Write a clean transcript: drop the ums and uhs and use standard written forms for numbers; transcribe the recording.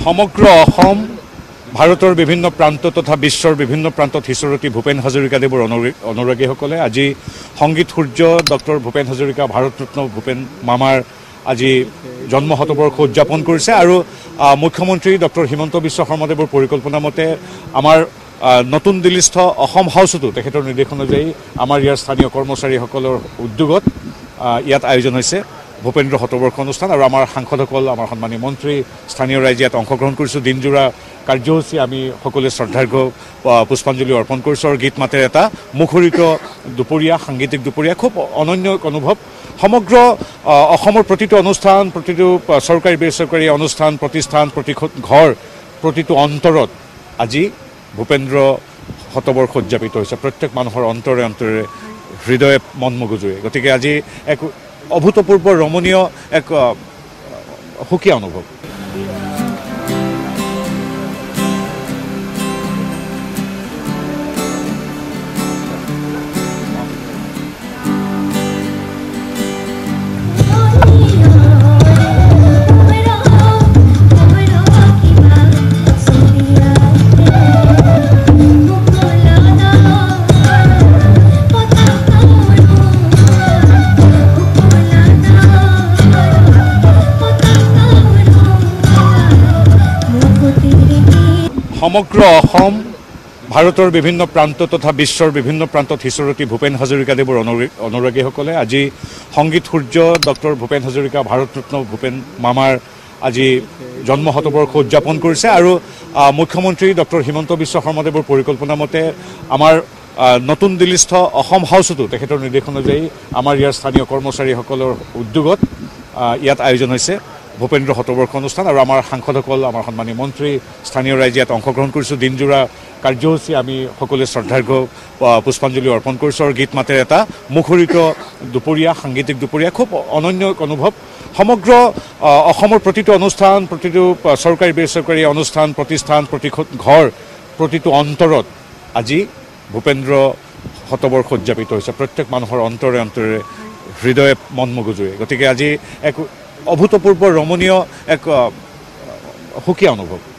সমগ্ৰ অসম ভাৰতৰ বিভিন্ন প্ৰান্ত তথা বিশ্বৰ বিভিন্ন প্ৰান্তত হিচৰতি ভূপেন হাজৰিকাদেৱৰ অনুৰাগীসকলে আজি সংগীত সূৰ্য ডক্টৰ ভূপেন হাজৰিকা ভাৰতৰত্ন ভূপেন মামাৰ আজি জন্ম শতবৰ্ষ উদযাপন কৰিছে আৰু মুখ্যমন্ত্ৰী ডক্টৰ হিমন্ত বিশ্ব শৰ্মাদেৱৰ পৰিকল্পনা মতে আমাৰ নতুন দিল্লীস্থ অসম হাউচতো তেখেতৰ নিৰ্দেশন অনুযায়ী আমাৰ ইয়াৰ স্থানীয় কৰ্মচাৰীসকলৰ উদ্যোগত ইয়াত আয়োজন হৈছে ভূপেন্দ্ৰ শতবৰ্ষ অনুষ্ঠান আৰু আমাৰ সাংসদসকল আমাৰ সন্মানীয় মন্ত্ৰী স্থানীয় ৰাইজে ইয়াত অংশগ্ৰহণ কৰিছোঁ। দিনজোৰা কাৰ্যসূচী আমি সকলোৱে শ্ৰদ্ধাৰ্ঘ্য পুষ্পাঞ্জলি অৰ্পণ কৰিছোঁ আৰু গীত মাতেৰে এটা মুখৰিত দুপৰীয়া সাংগীতিক দুপৰীয়া খুব অনন্য অনুভৱ। সমগ্ৰ অসমৰ প্ৰতিটো অনুষ্ঠান প্ৰতিটো চৰকাৰী বেচৰকাৰী অনুষ্ঠান প্ৰতিষ্ঠান প্ৰতি ঘৰ প্ৰতিটো অন্তৰত আজি ভূপেন্দ্ৰ শতবৰ্ষ উদযাপিত হৈছে প্ৰত্যেক মানুহৰ অন্তৰে অন্তৰে হৃদয়ে মন মগজুৰে। গতিকে আজি এক অভূতপূৰ্ব ৰমণীয় এক সুকীয়া অনুভৱ। সমগ্ৰ অসম ভাৰতৰ বিভিন্ন প্ৰান্ত তথা বিশ্বৰ বিভিন্ন প্ৰান্তত হিচৰতি ভূপেন হাজৰিকাদেৱৰ অনুৰাগীসকলে আজি সংগীত সূৰ্য ডক্টৰ ভূপেন হাজৰিকা ভাৰতৰত্ন ভূপেন মামাৰ আজি জন্ম শতবৰ্ষ উদযাপন কৰিছে আৰু মুখ্যমন্ত্ৰী ডক্টৰ হিমন্ত বিশ্ব শৰ্মাদেৱৰ পৰিকল্পনা মতে আমাৰ নতুন দিল্লীস্থ অসম হাউচতো তেখেতৰ নিৰ্দেশন অনুযায়ী আমাৰ ইয়াৰ স্থানীয় কৰ্মচাৰীসকলৰ উদ্যোগত ইয়াত আয়োজন হৈছে ভূপেন্দ্ৰ শতবৰ্ষ অনুষ্ঠান আৰু আমাৰ সাংসদসকল আমাৰ সন্মানীয় মন্ত্ৰী স্থানীয় ৰাইজে ইয়াত অংশগ্ৰহণ কৰিছোঁ। দিনজোৰা কাৰ্যসূচী আমি সকলোৱে শ্ৰদ্ধাৰ্ঘ্য পুষ্পাঞ্জলি অৰ্পণ কৰিছোঁ আৰু গীত মাতেৰে এটা মুখৰিত দুপৰীয়া সাংগীতিক দুপৰীয়া খুব অনন্য অনুভৱ। সমগ্ৰ অসমৰ প্ৰতিটো অনুষ্ঠান প্ৰতিটো চৰকাৰী বেচৰকাৰী অনুষ্ঠান প্ৰতিষ্ঠান প্ৰতি ঘৰ প্ৰতিটো অন্তৰত আজি ভূপেন্দ্ৰ শতবৰ্ষ উদযাপিত হৈছে প্ৰত্যেক মানুহৰ অন্তৰে অন্তৰে হৃদয়ে মন মগজুৰে। গতিকে আজি এক অভূতপূৰ্ব ৰমণীয় এক সুকীয়া অনুভৱ।